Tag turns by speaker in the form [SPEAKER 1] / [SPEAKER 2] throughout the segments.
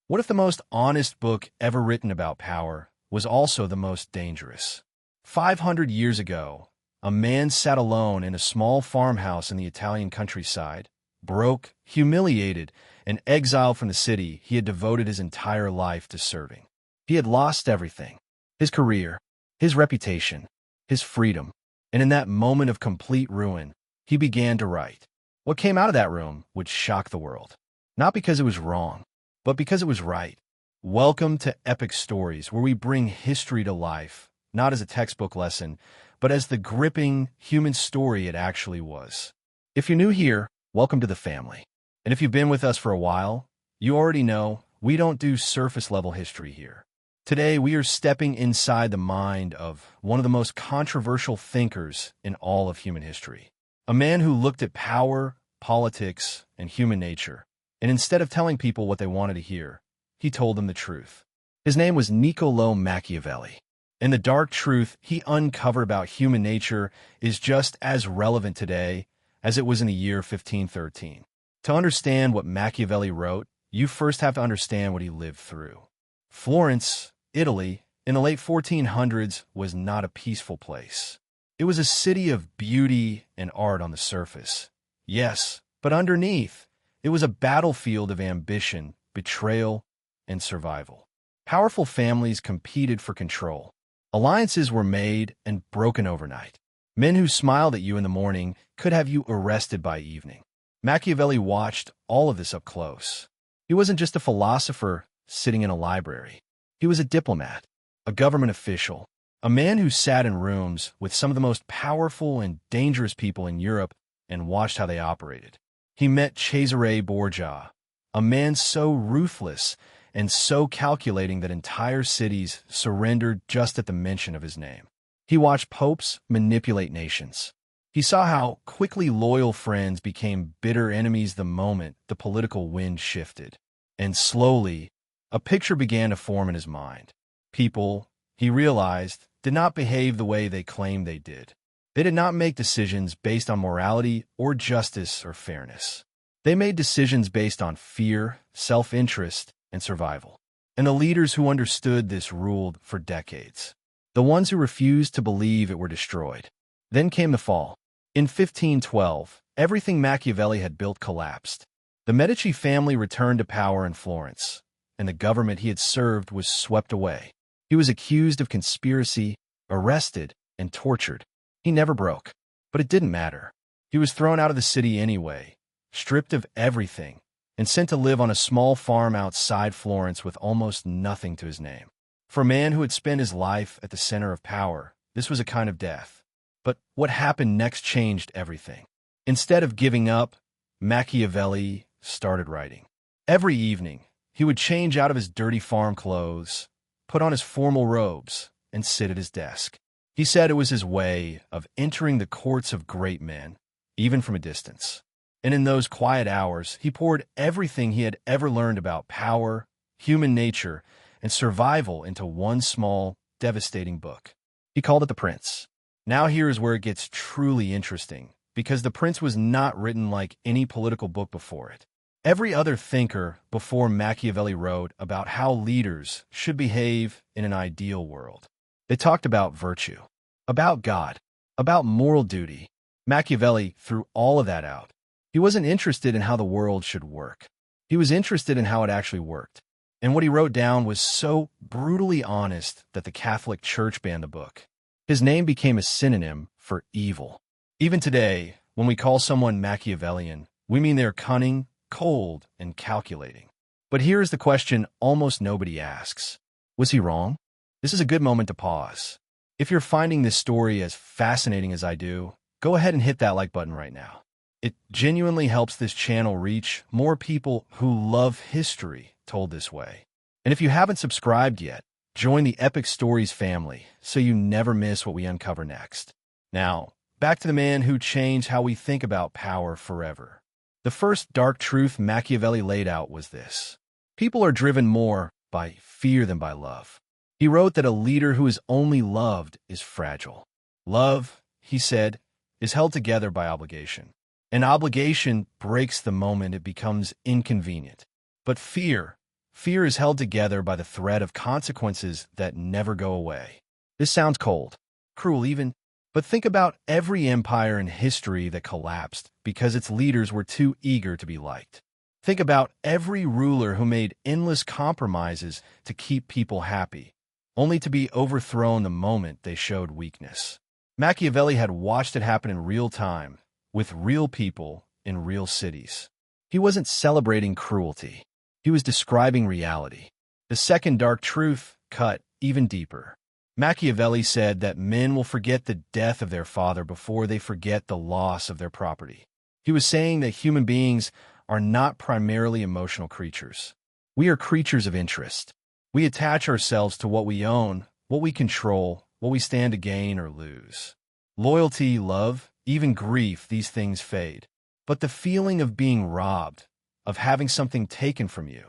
[SPEAKER 1] What if the most honest book ever written about power was also the most dangerous? 500 years ago, a man sat alone in a small farmhouse in the Italian countryside, broke, humiliated, and exiled from the city he had devoted his entire life to serving. He had lost everything: his career, his reputation, his freedom, and in that moment of complete ruin, he began to write. What came out of that room would shock the world, not because it was wrong, but because it was right. Welcome to Epic Stories, where we bring history to life, not as a textbook lesson, but as the gripping human story it actually was. If you're new here, welcome to the family. And if you've been with us for a while, you already know we don't do surface-level history here. Today, we are stepping inside the mind of one of the most controversial thinkers in all of human history. A man who looked at power, politics, and human nature, and instead of telling people what they wanted to hear, he told them the truth. His name was Niccolò Machiavelli. And the dark truth he uncovered about human nature is just as relevant today as it was in the year 1513. To understand what Machiavelli wrote, you first have to understand what he lived through. Florence, Italy, in the late 1400s was not a peaceful place. It was a city of beauty and art on the surface. Yes, but underneath, it was a battlefield of ambition, betrayal, and survival. Powerful families competed for control. Alliances were made and broken overnight. Men who smiled at you in the morning could have you arrested by evening. Machiavelli watched all of this up close. He wasn't just a philosopher sitting in a library. He was a diplomat, a government official, a man who sat in rooms with some of the most powerful and dangerous people in Europe and watched how they operated. He met Cesare Borgia, a man so ruthless and so calculating that entire cities surrendered just at the mention of his name. He watched popes manipulate nations. He saw how quickly loyal friends became bitter enemies the moment the political wind shifted. And slowly, a picture began to form in his mind. People, he realized, did not behave the way they claimed they did. They did not make decisions based on morality or justice or fairness. They made decisions based on fear, self-interest, and survival. And the leaders who understood this ruled for decades. The ones who refused to believe it were destroyed. Then came the fall. In 1512, everything Machiavelli had built collapsed. The Medici family returned to power in Florence, and the government he had served was swept away. He was accused of conspiracy, arrested, and tortured. He never broke, but it didn't matter. He was thrown out of the city anyway, stripped of everything, and sent to live on a small farm outside Florence with almost nothing to his name. For a man who had spent his life at the center of power, this was a kind of death. But what happened next changed everything. Instead of giving up, Machiavelli started writing. Every evening, he would change out of his dirty farm clothes, put on his formal robes, and sit at his desk. He said it was his way of entering the courts of great men, even from a distance. And in those quiet hours, he poured everything he had ever learned about power, human nature, and survival into one small, devastating book. He called it The Prince. Now here is where it gets truly interesting, because The Prince was not written like any political book before it. Every other thinker before Machiavelli wrote about how leaders should behave in an ideal world. They talked about virtue, about God, about moral duty. Machiavelli threw all of that out. He wasn't interested in how the world should work. He was interested in how it actually worked. And what he wrote down was so brutally honest that the Catholic Church banned the book. His name became a synonym for evil. Even today, when we call someone Machiavellian, we mean they're cunning, cold, and calculating. But here is the question almost nobody asks. Was he wrong? This is a good moment to pause. If you're finding this story as fascinating as I do, go ahead and hit that like button right now. It genuinely helps this channel reach more people who love history told this way. And if you haven't subscribed yet, join the Epic Stories family so you never miss what we uncover next. Now, back to the man who changed how we think about power forever. The first dark truth Machiavelli laid out was this: people are driven more by fear than by love. He wrote that a leader who is only loved is fragile. Love, he said, is held together by obligation. An obligation breaks the moment it becomes inconvenient. But fear Fear is held together by the thread of consequences that never go away. This sounds cold, cruel even, but think about every empire in history that collapsed because its leaders were too eager to be liked. Think about every ruler who made endless compromises to keep people happy, only to be overthrown the moment they showed weakness. Machiavelli had watched it happen in real time, with real people in real cities. He wasn't celebrating cruelty. He was describing reality. The second dark truth cut even deeper. Machiavelli said that men will forget the death of their father before they forget the loss of their property. He was saying that human beings are not primarily emotional creatures. We are creatures of interest. We attach ourselves to what we own, what we control, what we stand to gain or lose. Loyalty, love, even grief, these things fade. But the feeling of being robbed, of having something taken from you,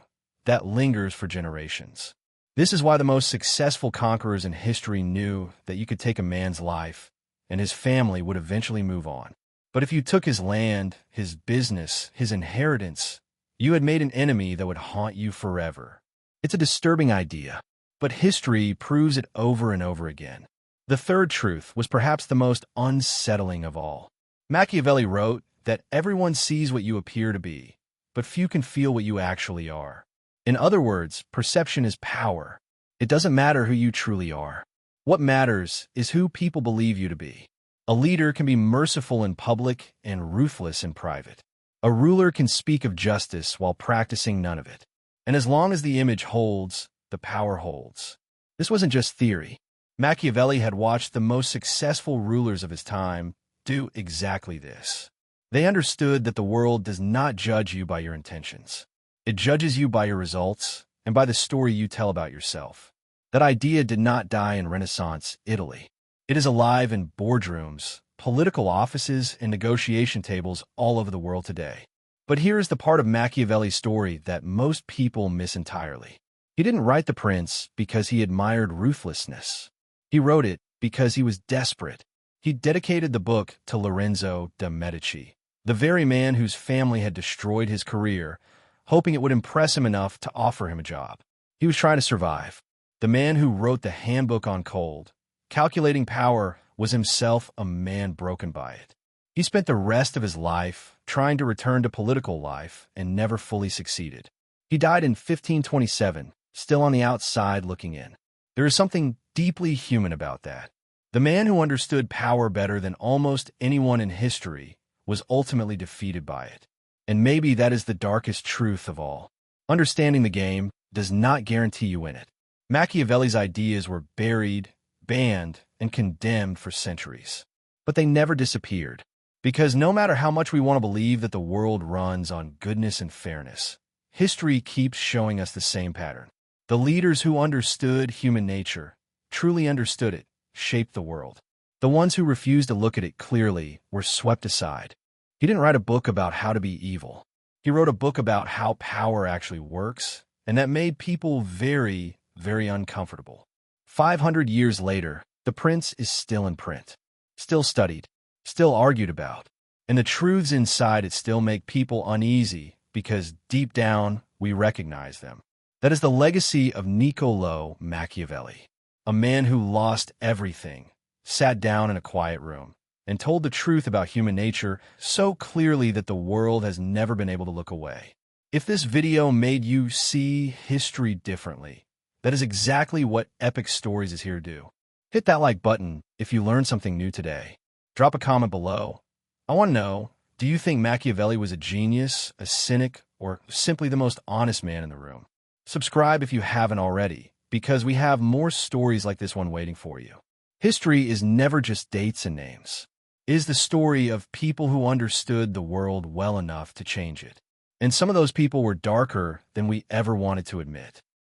[SPEAKER 1] that lingers for generations. This is why the most successful conquerors in history knew that you could take a man's life, and his family would eventually move on. But if you took his land, his business, his inheritance, you had made an enemy that would haunt you forever. It's a disturbing idea, but history proves it over and over again. The third truth was perhaps the most unsettling of all. Machiavelli wrote that everyone sees what you appear to be, but few can feel what you actually are. In other words, perception is power. It doesn't matter who you truly are. What matters is who people believe you to be. A leader can be merciful in public and ruthless in private. A ruler can speak of justice while practicing none of it. And as long as the image holds, the power holds. This wasn't just theory. Machiavelli had watched the most successful rulers of his time do exactly this. They understood that the world does not judge you by your intentions. It judges you by your results and by the story you tell about yourself. That idea did not die in Renaissance Italy. It is alive in boardrooms, political offices, and negotiation tables all over the world today. But here is the part of Machiavelli's story that most people miss entirely. He didn't write The Prince because he admired ruthlessness. He wrote it because he was desperate. He dedicated the book to Lorenzo de' Medici, the very man whose family had destroyed his career, hoping it would impress him enough to offer him a job. He was trying to survive. The man who wrote the Handbook on Cold, Calculating Power, was himself a man broken by it. He spent the rest of his life trying to return to political life and never fully succeeded. He died in 1527, still on the outside looking in. There is something deeply human about that. The man who understood power better than almost anyone in history was ultimately defeated by it. And maybe that is the darkest truth of all. Understanding the game does not guarantee you win it. Machiavelli's ideas were buried, banned, and condemned for centuries. But they never disappeared. Because no matter how much we want to believe that the world runs on goodness and fairness, history keeps showing us the same pattern. The leaders who understood human nature, truly understood it, shaped the world. The ones who refused to look at it clearly were swept aside. He didn't write a book about how to be evil. He wrote a book about how power actually works, and that made people very, very uncomfortable. 500 years later, The Prince is still in print, still studied, still argued about, and the truths inside it still make people uneasy because deep down we recognize them. That is the legacy of Niccolò Machiavelli, a man who lost everything, sat down in a quiet room, and told the truth about human nature so clearly that the world has never been able to look away. If this video made you see history differently, that is exactly what Epoch Stories is here to do. Hit that like button if you learned something new today. Drop a comment below. I want to know, do you think Machiavelli was a genius, a cynic, or simply the most honest man in the room? Subscribe if you haven't already, because we have more stories like this one waiting for you. History is never just dates and names. It is the story of people who understood the world well enough to change it. And some of those people were darker than we ever wanted to admit.